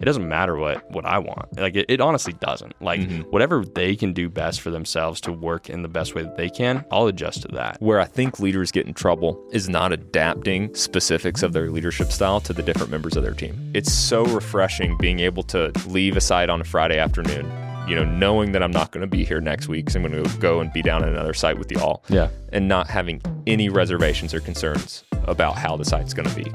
it doesn't matter what I want. Like it honestly doesn't. Like whatever they can do best for themselves to work in the best way that they can, I'll adjust to that. Where I think leaders get in trouble is not adapting specifics of their leadership style to the different members of their team. It's so refreshing being able to leave a site on a Friday afternoon, knowing that I'm not going to be here next week, so I'm going to go and be down at another site with y'all. Yeah. And not having any reservations or concerns about how the site's going to be.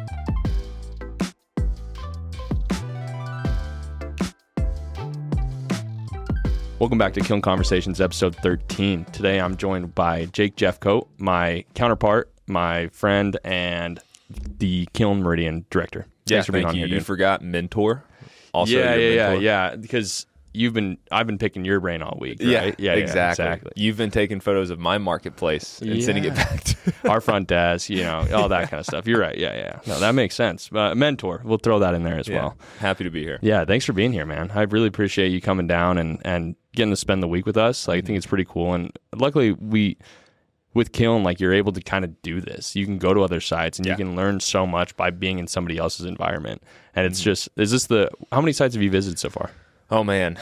Welcome back to Kiln Conversations, episode 13. Today I'm joined by Jake Jeffcoat, my counterpart, my friend, and the Kiln Meridian Director. Thanks for being on here, dude. You forgot mentor. Also, Yeah. Because I've been picking your brain all week, right? Yeah, exactly. You've been taking photos of my marketplace and sending it back to our front desk, all that kind of stuff. You're right. Yeah. No, that makes sense. Mentor, we'll throw that in there as well. Happy to be here. Yeah, thanks for being here, man. I really appreciate you coming down and getting to spend the week with us. I think it's pretty cool. And luckily with Kiln, you're able to kind of do this. You can go to other sites and you can learn so much by being in somebody else's environment. And it's just, how many sites have you visited so far? Oh, man.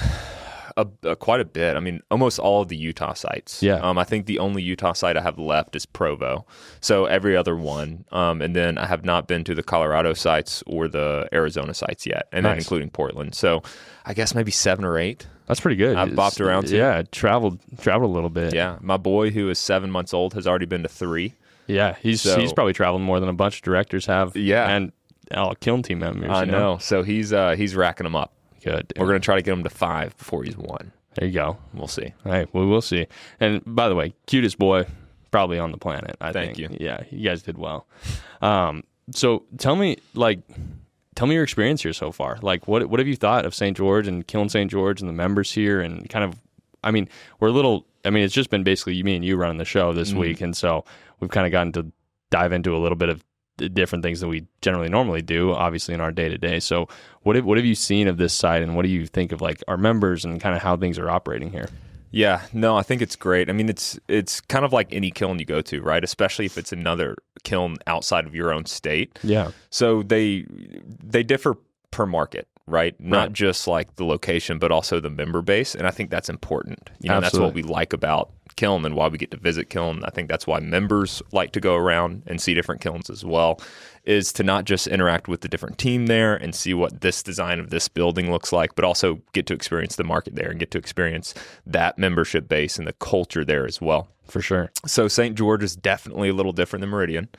Quite a bit. I mean, almost all of the Utah sites. Yeah. I think the only Utah site I have left is Provo. So every other one. And then I have not been to the Colorado sites or the Arizona sites yet, and then including Portland. So I guess maybe 7 or 8. That's pretty good. I've bopped around too. Yeah, traveled a little bit. Yeah. My boy, who is 7 months old, has already been to 3. Yeah, he's probably traveled more than a bunch of directors have. Yeah. And all Kiln team members. I know. So he's racking them up. Good. Dude. We're going to try to get him to 5 before he's 1. There you go. We'll see. All right, well, we'll see. And by the way, cutest boy probably on the planet, I think. Thank you. Yeah, you guys did well. So tell me your experience here so far. What have you thought of St. George and Kiln St. George and the members here? And kind of, it's just been basically me and you running the show this week. And so we've kind of gotten to dive into a little bit of different things that we normally do, obviously, in our day-to-day. So what have you seen of this site, and what do you think of our members and kind of how things are operating here? Yeah, no, I think it's great. I mean, it's kind of like any kiln you go to, right? Especially if it's another kiln outside of your own state. Yeah. So they differ per market, right? Not just the location, but also the member base. And I think that's important. That's what we like about Kiln and why we get to visit Kiln. I think that's why members like to go around and see different kilns as well, is to not just interact with the different team there and see what this design of this building looks like, but also get to experience the market there and get to experience that membership base and the culture there as well. For sure. So St. George is definitely a little different than Meridian,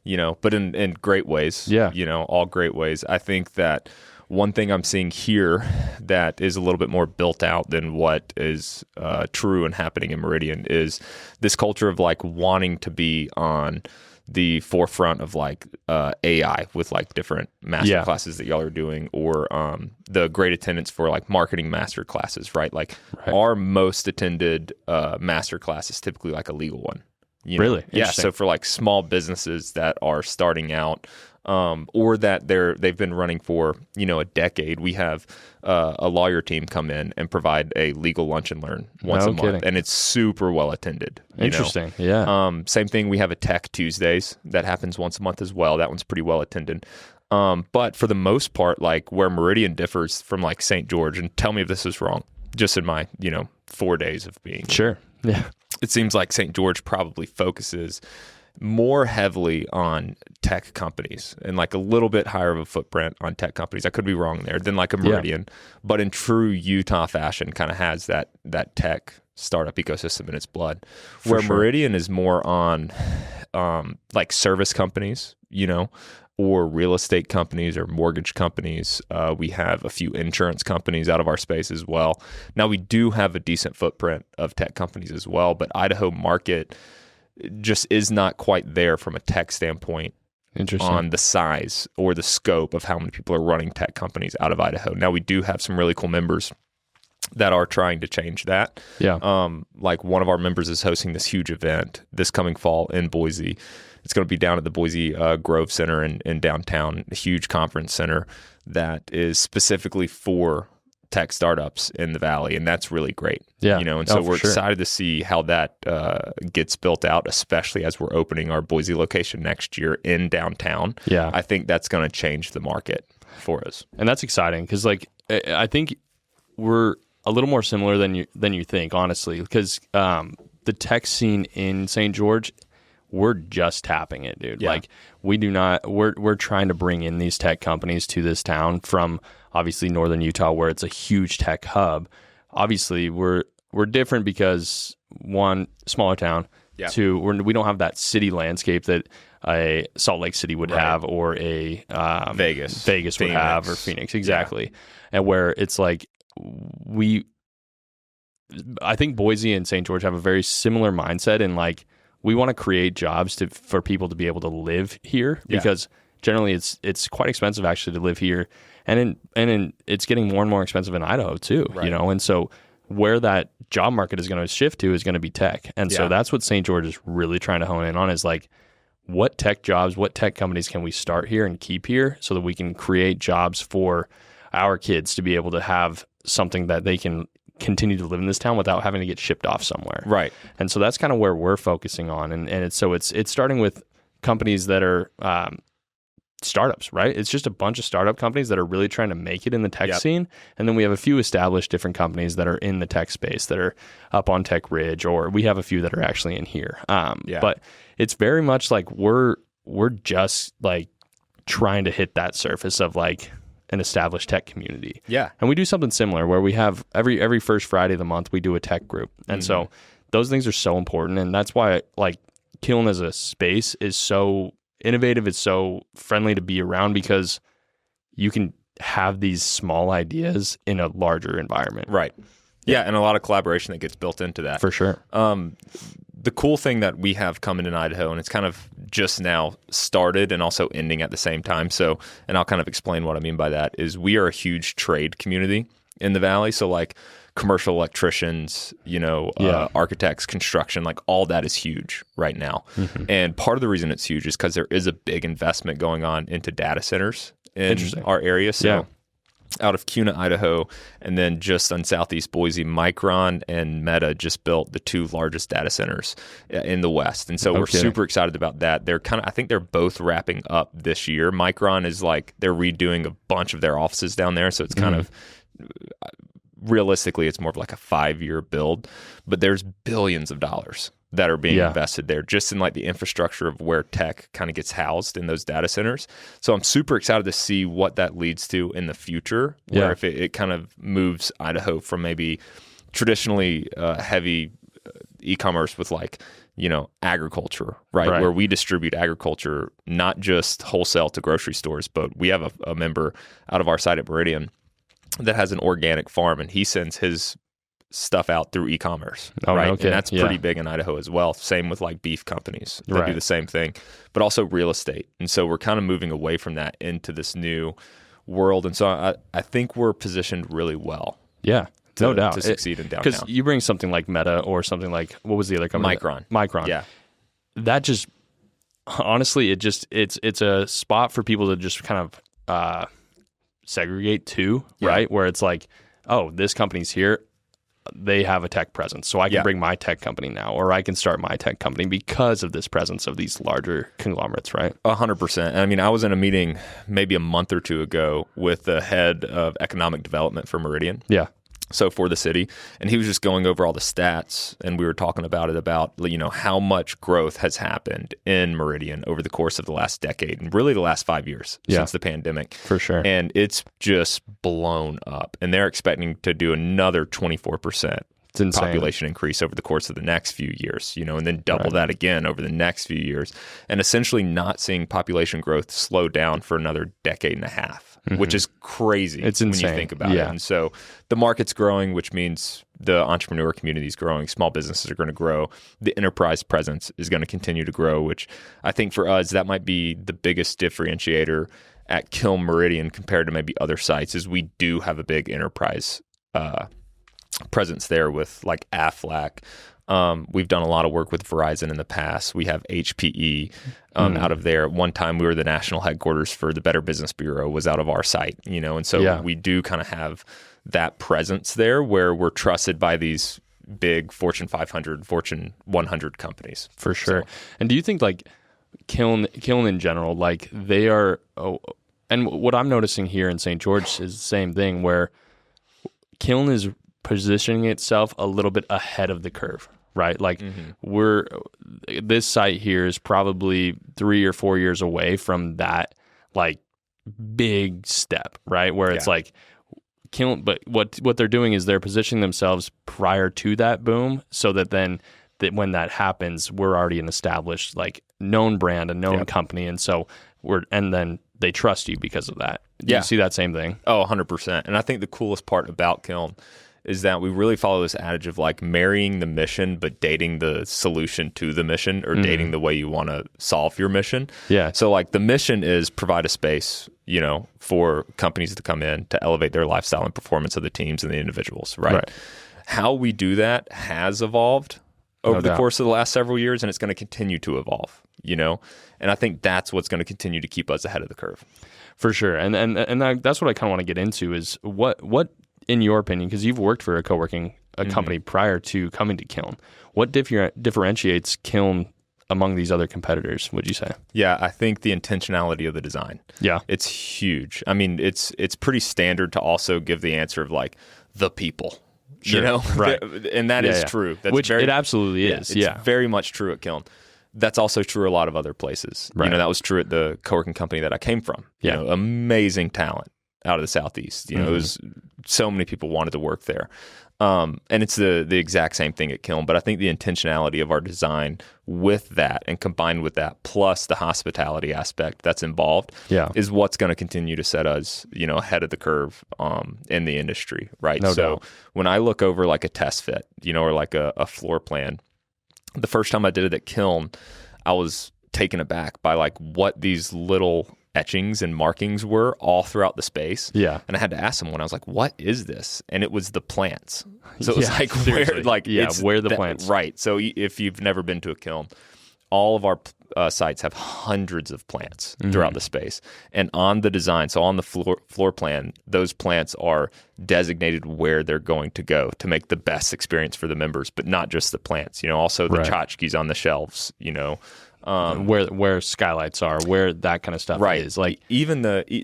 but in great ways. Yeah. All great ways. I think that one thing I'm seeing here that is a little bit more built out than what is true and happening in Meridian is this culture of wanting to be on the forefront of AI with different master classes that y'all are doing, or the great attendance for marketing master classes, right? Our most attended master class is typically a legal one. Really? Yeah. So for small businesses that are starting out, or that they've been running for a decade, we have a lawyer team come in and provide a legal lunch and learn once a month, and it's super well attended. Interesting. Yeah. Same thing. We have a Tech Tuesdays that happens once a month as well. That one's pretty well attended. But for the most part, where Meridian differs from St. George, and tell me if this is wrong, just in my 4 days of being sure. Yeah. It seems like St. George probably focuses more heavily on tech companies and a little bit higher of a footprint on tech companies. I could be wrong there than a Meridian, but in true Utah fashion kind of has that tech startup ecosystem in its blood, where Meridian is more on service companies, or real estate companies or mortgage companies. We have a few insurance companies out of our space as well. Now we do have a decent footprint of tech companies as well, but Idaho market just is not quite there from a tech standpoint on the size or the scope of how many people are running tech companies out of Idaho. Now we do have some really cool members that are trying to change that. Yeah. One of our members is hosting this huge event this coming fall in Boise. It's going to be down at the Boise Grove Center in downtown, a huge conference center that is specifically for tech startups in the Valley, and that's really great. Yeah. And so we're excited to see how that gets built out, especially as we're opening our Boise location next year in downtown. Yeah. I think that's going to change the market for us. And that's exciting because I think we're a little more similar than you think, honestly, because the tech scene in St. George, we're just tapping it, dude. Yeah. Like we do not. We're trying to bring in these tech companies to this town from obviously northern Utah, where it's a huge tech hub. Obviously, we're different because one, smaller town. Yeah. Two, we don't have that city landscape that a Salt Lake City would have, or a Vegas would have, or Phoenix, exactly. Yeah. And where it's like I think Boise and St. George have a very similar mindset in like we want to create jobs for people to be able to live here, because generally it's quite expensive actually to live here, and it's getting more and more expensive in Idaho too, you know, and so where that job market is going to shift to is going to be tech. And so that's what St. George is really trying to hone in on, is like, what tech jobs, what tech companies can we start here and keep here so that we can create jobs for our kids to be able to have something that they can continue to live in this town without having to get shipped off somewhere. Right. And so that's kind of where we're focusing on. And it's starting with companies that are startups, right? It's just a bunch of startup companies that are really trying to make it in the tech scene. And then we have a few established different companies that are in the tech space that are up on Tech Ridge, or we have a few that are actually in here. But it's very much like we're just like trying to hit that surface of like an established tech community. Yeah. And we do something similar where we have every first Friday of the month, we do a tech group. And so those things are so important. And that's why like Kiln as a space is so innovative. It's so friendly to be around, because you can have these small ideas in a larger environment. Right. Yeah. And a lot of collaboration that gets built into that. For sure. The cool thing that we have coming in Idaho, and it's kind of just now started and also ending at the same time. So, and I'll kind of explain what I mean by that, is we are a huge trade community in the Valley. So like commercial electricians, architects, construction, like all that is huge right now. And part of the reason it's huge is because there is a big investment going on into data centers in our area. So out of Kuna, Idaho, and then just on southeast Boise, Micron and Meta just built the two largest data centers in the West. And so we're super excited about that. I think they're both wrapping up this year. Micron is like, they're redoing a bunch of their offices down there. So it's kind of, realistically, it's more of like a 5-year build, but there's billions of dollars that are being invested there just in like the infrastructure of where tech kind of gets housed in those data centers. So I'm super excited to see what that leads to in the future, where if it kind of moves Idaho from maybe traditionally heavy e-commerce with like, agriculture, right? Where we distribute agriculture, not just wholesale to grocery stores, but we have a member out of our site at Meridian that has an organic farm, and he sends his stuff out through e-commerce, right? Okay. And that's pretty big in Idaho as well. Same with like beef companies that do the same thing, but also real estate. And so we're kind of moving away from that into this new world. And so I think we're positioned really well. Yeah, no doubt. To succeed in downtown. Because you bring something like Meta or something like, what was the other company? Micron. Yeah. That just, honestly, it's a spot for people to just kind of segregate to, right? Where it's like, oh, this company's here. They have a tech presence, so I can bring my tech company now, or I can start my tech company because of this presence of these larger conglomerates, right? 100%. I mean, I was in a meeting maybe a month or two ago with the head of economic development for Meridian. Yeah. So for the city, and he was just going over all the stats, and we were talking about how much growth has happened in Meridian over the course of the last decade, and really the last 5 years since the pandemic. For sure. And it's just blown up, and they're expecting to do another 24% population increase over the course of the next few years, and then double that again over the next few years, and essentially not seeing population growth slow down for another decade and a half. Which is crazy. It's insane when you think about it. And so the market's growing, which means the entrepreneur community is growing. Small businesses are going to grow. The enterprise presence is going to continue to grow, which I think for us, that might be the biggest differentiator at Kiln Meridian compared to maybe other sites, is we do have a big enterprise presence there with like Aflac. We've done a lot of work with Verizon in the past. We have HPE out of there. One time we were the national headquarters for the Better Business Bureau was out of our site, and so we do kind of have that presence there where we're trusted by these big Fortune 500, Fortune 100 companies. For sure. So, and do you think like Kiln in general, like they are And what I'm noticing here in St. George is the same thing, where Kiln is positioning itself a little bit ahead of the curve, right? Like this site here is probably 3 or 4 years away from that like big step, right? Where it's like Kiln, but what they're doing is they're positioning themselves prior to that boom, so that then that when that happens, we're already an established like known brand, a known company, and so then they trust you because of that. Do you see that same thing? Oh, 100%. And I think the coolest part about Kiln is that we really follow this adage of like marrying the mission, but dating the solution to the mission, or dating the way you want to solve your mission. Yeah. So like the mission is provide a space, for companies to come in to elevate their lifestyle and performance of the teams and the individuals, right? How we do that has evolved over the course of the last several years, and it's going to continue to evolve, And I think that's what's going to continue to keep us ahead of the curve. For sure. And that's what I kind of want to get into is what in your opinion, because you've worked for a coworking company prior to coming to Kiln, what differentiates Kiln among these other competitors, would you say? Yeah, I think the intentionality of the design. Yeah. It's huge. I mean, it's pretty standard to also give the answer of like the people. Sure. Right. And that is true. Which it absolutely is. It's very much true at Kiln. That's also true a lot of other places. Right. That was true at the coworking company that I came from. Yeah. Amazing talent out of the Southeast. It was so many people wanted to work there. And it's the exact same thing at Kiln, but I think the intentionality of our design with that, and combined with that, plus the hospitality aspect that's involved, is what's going to continue to set us, ahead of the curve in the industry, right? No doubt. When I look over like a test fit, or like a floor plan, the first time I did it at Kiln, I was taken aback by like what these little etchings and markings were all throughout the space. Yeah. And I had to ask someone, I was like, what is this? And it was the plants. So it was like, where the plants. Right. So if you've never been to a Kiln, all of our sites have hundreds of plants throughout the space. And on the design, so on the floor plan, those plants are designated where they're going to go to make the best experience for the members, but not just the plants, also the tchotchkes on the shelves, where skylights are, where that kind of stuff is. Like even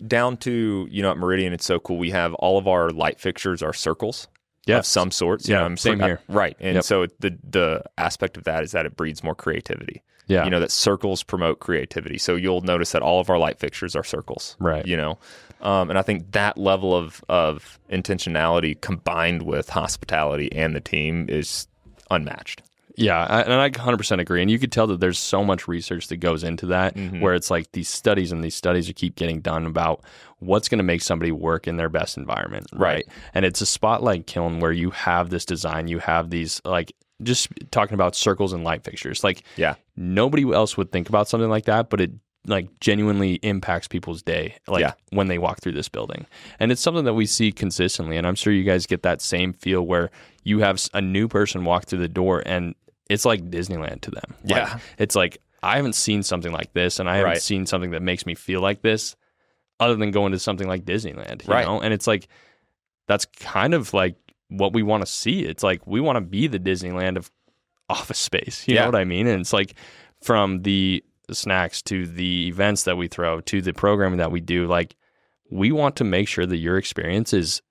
down to, at Meridian, it's so cool. We have all of our light fixtures are circles of some sorts. Same here. Right. And so the aspect of that is that it breeds more creativity. Yeah. That circles promote creativity. So you'll notice that all of our light fixtures are circles. Right. And I think that level of intentionality combined with hospitality and the team is unmatched. Yeah, and I 100% agree. And you could tell that there's so much research that goes into that, where it's like these studies keep getting done about what's going to make somebody work in their best environment, right? And it's a spot like Kiln where you have this design, you have these like just talking about circles and light fixtures. Like nobody else would think about something like that, but it like genuinely impacts people's day, like when they walk through this building. And it's something that we see consistently. And I'm sure you guys get that same feel where you have a new person walk through the door and it's like Disneyland to them. Like, it's like, I haven't seen something like this, and I haven't seen something that makes me feel like this other than going to something like Disneyland, you know? And it's like, that's kind of like what we want to see. It's like, we want to be the Disneyland of office space. You know what I mean? And it's like, from the snacks to the events that we throw to the programming that we do, like, we want to make sure that your experience is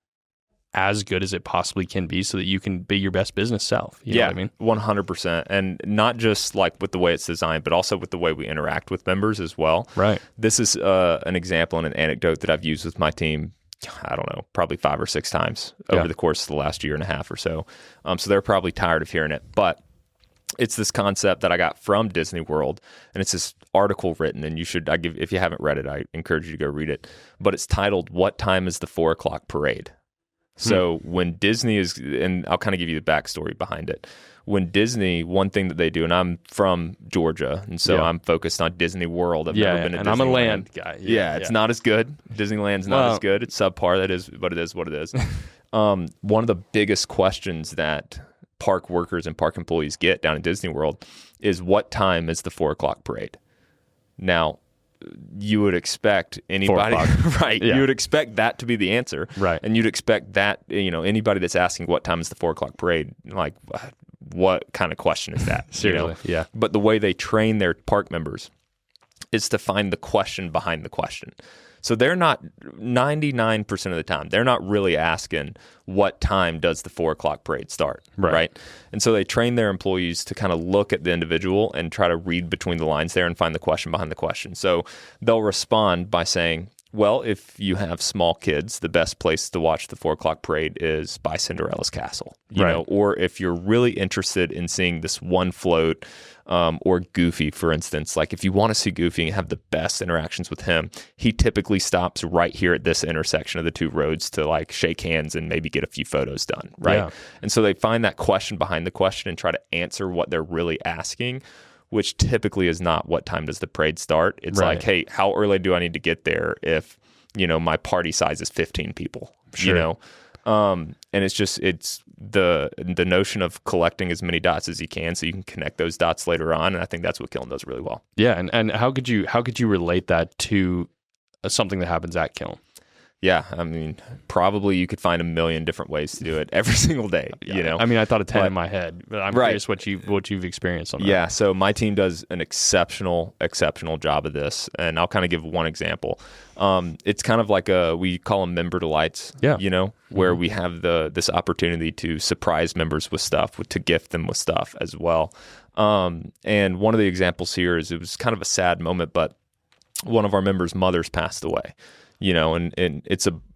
as good as it possibly can be so that you can be your best business self. You know what I mean? 100%. And not just like with the way it's designed, but also with the way we interact with members as well. Right. This is an example and an anecdote that I've used with my team, I don't know, probably 5 or 6 times over the course of the last year and a half or so. So they're probably tired of hearing it. But it's this concept that I got from Disney World, and it's this article written, and if you haven't read it, I encourage you to go read it. But it's titled, "What Time is the 4 o'clock Parade?" So when Disney is, and I'll kind of give you the backstory behind it. When Disney, one thing that they do, and I'm from Georgia, and so I'm focused on Disney World. I've never been to Disneyland. And I'm a land guy. It's not as good. Disneyland's not as good. It's subpar. That is, but it is what it is. One of the biggest questions that park workers and park employees get down in Disney World is, what time is the 4 o'clock parade? Now, you would expect anybody, you would expect that to be the answer. Right. And you'd expect that, anybody that's asking what time is the 4 o'clock parade, like, what kind of question is that? Seriously. Yeah. But the way they train their park members is to find the question behind the question. So they're not 99% of the time, they're not really asking what time does the 4 o'clock parade start, right? And so they train their employees to kind of look at the individual and try to read between the lines there and find the question behind the question. So they'll respond by saying, well, if you have small kids, the best place to watch the 4 o'clock parade is by Cinderella's castle, you know, or if you're really interested in seeing this one float, or Goofy, for instance, like if you want to see Goofy and have the best interactions with him, he typically stops right here at this intersection of the two roads to like shake hands and maybe get a few photos done, right? Yeah. And so they find that question behind the question and try to answer what they're really asking, which typically is not what time does the parade start. It's like, hey, how early do I need to get there if, you know, my party size is 15 people, you know? And it's the notion of collecting as many dots as you can so you can connect those dots later on. And I think that's what Kiln does really well. Yeah. And how could you relate that to something that happens at Kiln? Yeah, I mean, probably you could find a million different ways to do it every single day, you know? I mean, I thought of 10 in my head, but I'm curious what you've experienced on that. Yeah, so my team does an exceptional job of this, and I'll kind of give one example. It's kind of like we call them member delights, you know, where we have this opportunity to surprise members with stuff, to gift them with stuff as well. And one of the examples here is, it was kind of a sad moment, but one of our members' mothers passed away. You know, and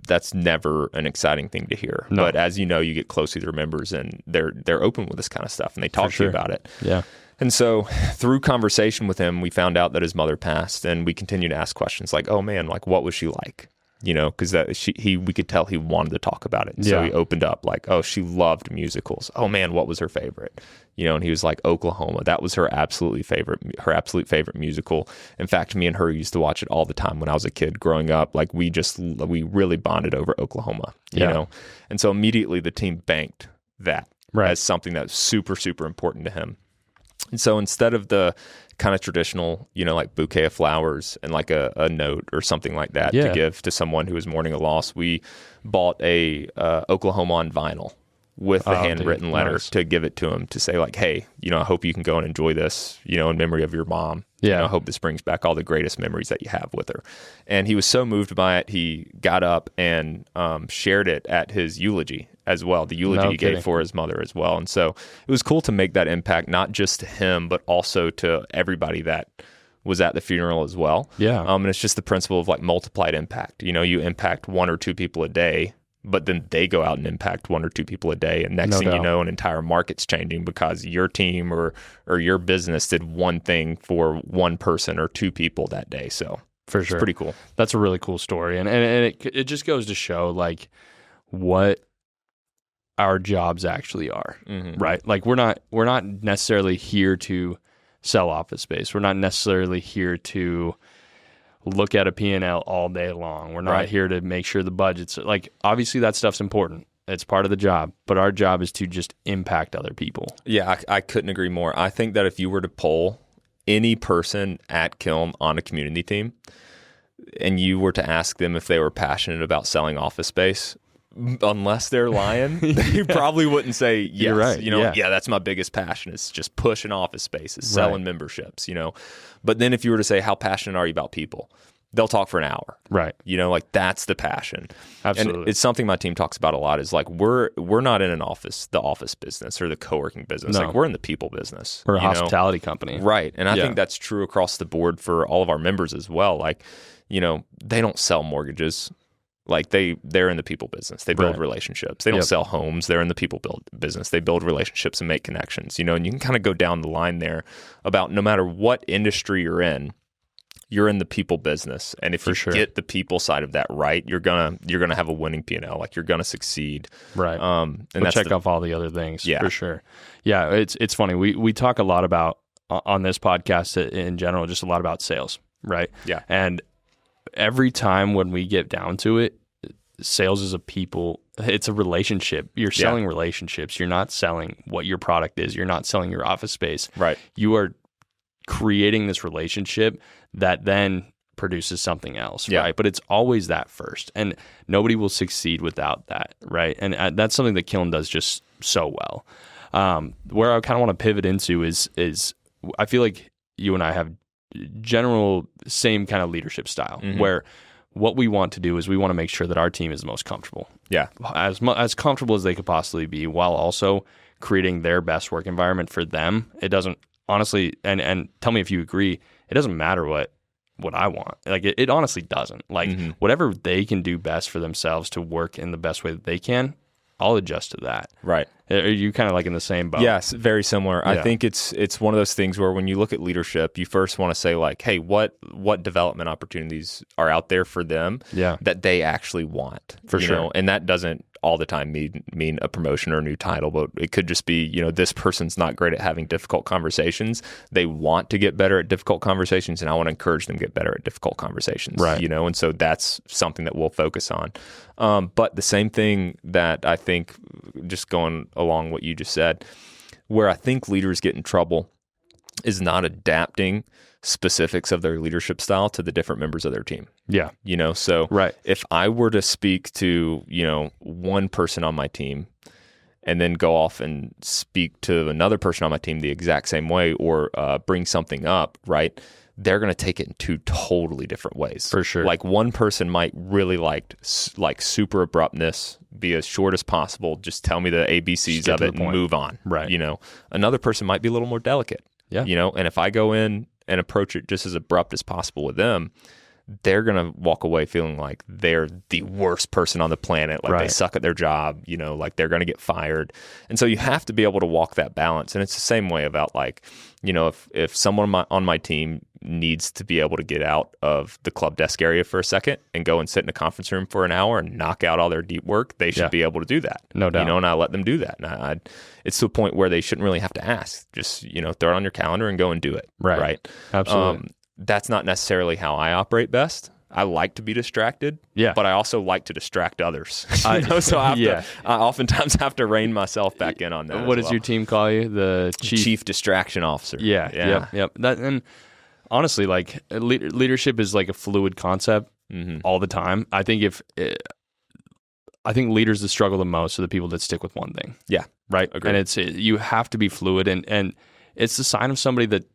that's never an exciting thing to hear. No. But as you know, you get close with your members and they're open with this kind of stuff and they talk to you about it. Yeah. And so through conversation with him, we found out that his mother passed, and we continued to ask questions like, oh man, like what was she like? You know, because we could tell he wanted to talk about it. So he opened up like, oh, she loved musicals. Oh man, what was her favorite? You know, and he was like, Oklahoma. That was her absolute favorite musical. In fact, me and her used to watch it all the time when I was a kid growing up. Like we really bonded over Oklahoma, you know? And so immediately the team banked that as something that was super, super important to him. And so instead of the kind of traditional, you know, like bouquet of flowers and like a note or something like that to give to someone who is mourning a loss, we bought a Oklahoma on vinyl with a handwritten letter to give it to him to say like, hey, you know, I hope you can go and enjoy this, you know, in memory of your mom. Yeah. You know, I hope this brings back all the greatest memories that you have with her. And he was so moved by it, he got up and shared it at his eulogy as well, the eulogy he gave for his mother as well. And so it was cool to make that impact, not just to him, but also to everybody that was at the funeral as well. Yeah. And it's just the principle of like multiplied impact. You know, you impact 1 or 2 people a day, but then they go out and impact 1 or 2 people a day. And next thing you know, an entire market's changing because your team or your business did one thing for 1 person or 2 people that day. So for sure, it's pretty cool. That's a really cool story. And it just goes to show like what our jobs actually are, right? Like we're not necessarily here to sell office space. We're not necessarily here to look at a P&L all day long. We're not here to make sure the budget's like, obviously that stuff's important. It's part of the job, but our job is to just impact other people. Yeah, I couldn't agree more. I think that if you were to poll any person at Kiln on a community team and you were to ask them if they were passionate about selling office space, unless they're lying, they probably wouldn't say yes. You're right. You know, that's my biggest passion. It's just pushing office spaces, selling memberships, you know. But then if you were to say, how passionate are you about people? They'll talk for an hour. Right. You know, like that's the passion. Absolutely. And it's something my team talks about a lot is like we're not in the office business or the coworking business. No. Like we're in the people business. We're a hospitality company. Right. And I think that's true across the board for all of our members as well. Like, you know, they don't sell mortgages. Like they're in the people business. They build relationships. They don't sell homes. They're in the people business. They build relationships and make connections, you know, and you can kind of go down the line there about no matter what industry you're in the people business. And if you get the people side of that right, you're gonna have a winning P&L. Like you're gonna succeed. Right. And we'll check off all the other things for sure. Yeah. It's funny. We talk a lot about on this podcast in general, just a lot about sales. Right. Yeah. And every time when we get down to it, sales is it's a relationship. You're selling relationships. You're not selling what your product is. You're not selling your office space. Right. You are creating this relationship that then produces something else, right? But it's always that first. And nobody will succeed without that, right? And that's something that Kiln does just so well. Where I kind of want to pivot into is I feel like you and I have general same kind of leadership style where what we want to do is we want to make sure that our team is the most comfortable. Yeah. As comfortable as they could possibly be, while also creating their best work environment for them. It doesn't, honestly, and tell me if you agree, it doesn't matter what I want. Like, it honestly doesn't. Like, whatever they can do best for themselves to work in the best way that they can, I'll adjust to that. Right. Are you kind of like in the same boat? Yes, very similar. Yeah. I think it's one of those things where when you look at leadership, you first want to say like, hey, what development opportunities are out there for them that they actually want? For sure. know? And that doesn't all the time mean a promotion or a new title, but it could just be, this person's not great at having difficult conversations. They want to get better at difficult conversations, and I want to encourage them to get better at difficult conversations. Right. And so that's something that we'll focus on. But the same thing that I think, just going along what you just said, where I think leaders get in trouble is not adapting specifics of their leadership style to the different members of their team. Yeah. So right. if I were to speak to, one person on my team and then go off and speak to another person on my team the exact same way, or bring something up, right? They're going to take it in two totally different ways. For sure. Like, one person might really like super abruptness, be as short as possible, just tell me the ABCs of it and move on. Right. Another person might be a little more delicate. Yeah. And if I go in and approach it just as abrupt as possible with them, they're going to walk away feeling like they're the worst person on the planet, like they suck at their job, like they're going to get fired. And so you have to be able to walk that balance. And it's the same way about, like, if someone on my team needs to be able to get out of the club desk area for a second and go and sit in a conference room for an hour and knock out all their deep work, they should be able to do that. No doubt. And I let them do that. And it's to a point where they shouldn't really have to ask. Just, throw it on your calendar and go and do it. Right. Absolutely. That's not necessarily how I operate best. I like to be distracted, but I also like to distract others. So I oftentimes have to rein myself back in on that. What does your team call you? The chief distraction officer. Yeah. Yep. That, and honestly, like, leadership is like a fluid concept all the time. I think I think leaders that struggle the most are the people that stick with one thing. Yeah. Right. Agreed. And you have to be fluid, and it's the sign of somebody that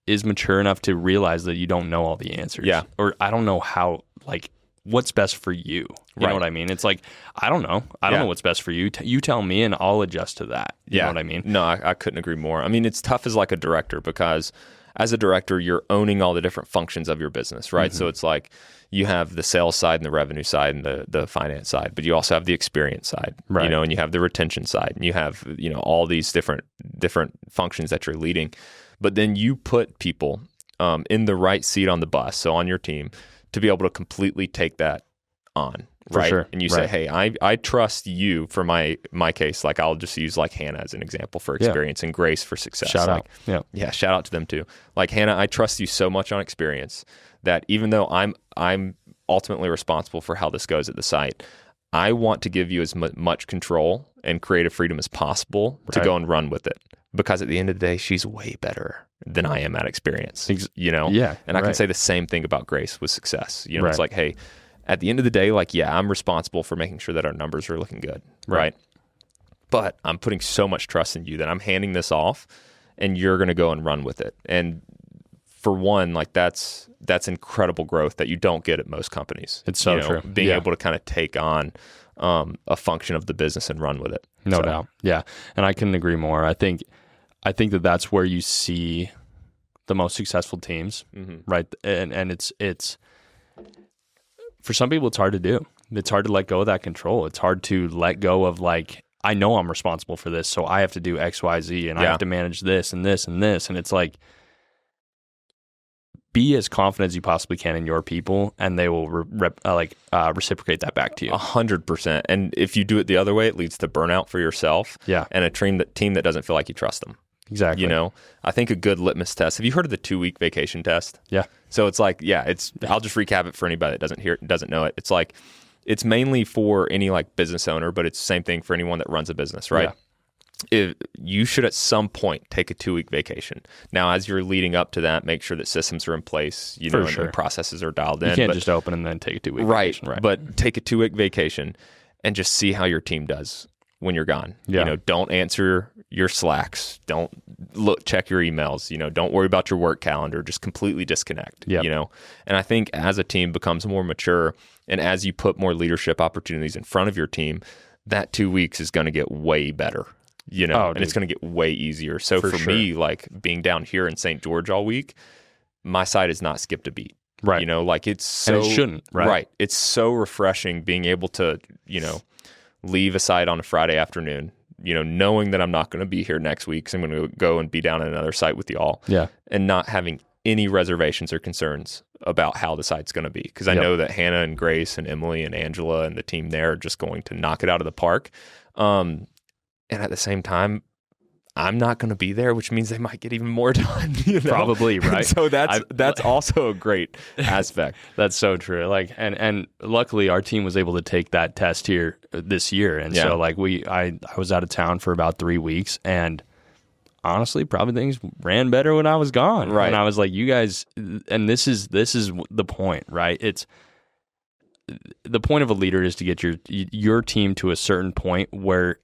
is mature enough to realize that you don't know all the answers. Yeah. Or I don't know how, like, what's best for you. You know what I mean? It's like, I don't know. I don't know what's best for you. You tell me and I'll adjust to that. You know what I mean? No, I couldn't agree more. I mean, it's tough as like a director, because as a director, you're owning all the different functions of your business, right? So it's like you have the sales side and the revenue side and the finance side, but you also have the experience side, right. And you have the retention side, and you have, all these different functions that you're leading. But then you put people in the right seat on the bus, so on your team, to be able to completely take that on, right? Sure. And you say, hey, I trust you for my case. Like, I'll just use like Hannah as an example for experience and Grace for success. Shout out. Yeah, shout out to them too. Like, Hannah, I trust you so much on experience that even though I'm ultimately responsible for how this goes at the site, I want to give you as much control and creative freedom as possible to go and run with it. Because at the end of the day, she's way better than I am at experience, Yeah. And I can say the same thing about Grace with success. It's like, hey, at the end of the day, like, I'm responsible for making sure that our numbers are looking good, right? But I'm putting so much trust in you that I'm handing this off, and you're going to go and run with it. And for one, like, that's incredible growth that you don't get at most companies. It's so true. Being able to kind of take on a function of the business and run with it. No doubt. Yeah. And I couldn't agree more. I think that that's where you see the most successful teams, right? And it's for some people, it's hard to do. It's hard to let go of that control. It's hard to let go of, like, I know I'm responsible for this, so I have to do X, Y, Z, and I have to manage this and this and this. And it's like, be as confident as you possibly can in your people, and they will reciprocate that back to you. 100%. And if you do it the other way, it leads to burnout for yourself. Yeah. And a team that doesn't feel like you trust them. Exactly. I think a good litmus test. Have you heard of the 2-week vacation test? Yeah. So it's like, I'll just recap it for anybody that doesn't know it. It's like, it's mainly for any like business owner, but it's the same thing for anyone that runs a business, right? Yeah. You should at some point take a 2-week vacation. Now, as you're leading up to that, make sure that systems are in place, and processes are dialed in. You can't just open and then take a 2-week vacation. Right. But take a 2-week vacation and just see how your team does. when you're gone. Yeah. You know, don't answer your Slacks. Don't check your emails. You know, don't worry about your work calendar. Just completely disconnect. Yep. You know, and I think as a team becomes more mature and as you put more leadership opportunities in front of your team, that 2 weeks is going to get way better. You know, and it's going to get way easier. So for sure. me, like being down here in St. George all week, my side has not skipped a beat. Right. You know, like it's so and it shouldn't, right? Right. It's so refreshing being able to, you know, leave a site on a Friday afternoon, you know, knowing that I'm not going to be here next week, so I'm going to go and be down at another site with y'all. Yeah. And not having any reservations or concerns about how the site's going to be. Because I know that Hannah and Grace and Emily and Angela and the team there are just going to knock it out of the park. And at the same time, I'm not going to be there, which means they might get even more done. You know? Probably, right? So that's also a great aspect. That's so true. Like, and luckily our team was able to take that test here this year, and so like I was out of town for about 3 weeks, and honestly, probably things ran better when I was gone. Right. And I was like, you guys, and this is the point, right? It's the point of a leader is to get your team to a certain point where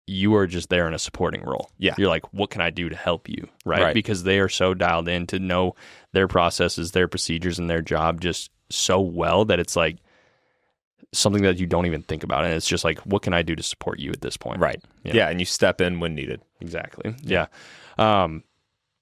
you are just there in a supporting role. Yeah. You're like, what can I do to help you? Right. Because they are so dialed in to know their processes, their procedures, and their job just so well that it's like something that you don't even think about. And it's just like, what can I do to support you at this point? Right. You know? Yeah. And you step in when needed. Exactly. Yeah. What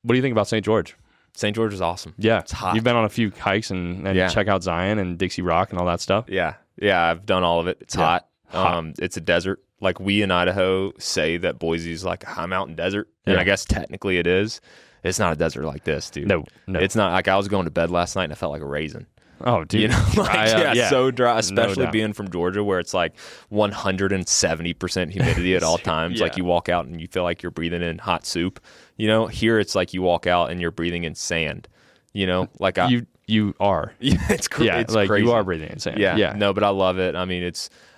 do you think about St. George? St. George is awesome. Yeah. It's hot. You've been on a few hikes and check out Zion and Dixie Rock and all that stuff. Yeah. Yeah. I've done all of it. It's hot. It's a desert. Like we in Idaho say that Boise's like a high mountain desert. And I guess technically it is. It's not a desert like this, dude. No. It's not. Like I was going to bed last night and I felt like a raisin. Oh, dude. You know, like, so dry, especially No being from Georgia where it's like 170% humidity at all times. Like you walk out and you feel like you're breathing in hot soup. You know, here it's like you walk out and you're breathing in sand. You know, like you are. Yeah, it's crazy. Yeah, it's like crazy. You are breathing in sand. Yeah. Yeah. No, but I love it. I mean,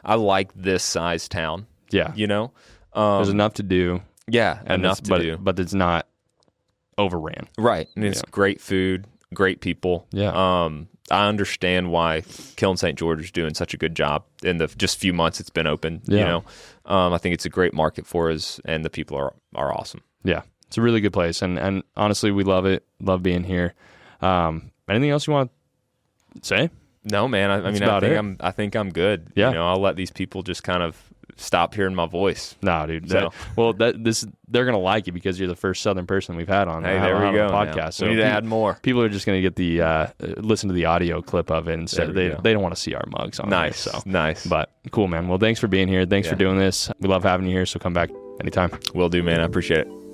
I like this size town. Yeah. You know, there's enough to do. Yeah, enough to do. But it's not overran. Right. And it's great food, great people. Yeah. I understand why Kiln St. George is doing such a good job in the just few months it's been open. Yeah. You know, I think it's a great market for us, and the people are awesome. Yeah, it's a really good place, and honestly, we love it. Love being here. Anything else you want to say? No, man. I think I'm good. Yeah. You know, I'll let these people just kind of stop hearing my voice. No, dude. So. They're gonna like you because you're the first Southern person we've had on. Hey, there we go. The podcast. Now. So we need to add more. People are just gonna get the listen to the audio clip of it instead. They don't want to see our mugs on. Nice. There, so nice. But cool, man. Well, thanks for being here. Thanks for doing this. We love having you here. So come back anytime. Will do, man. I appreciate it.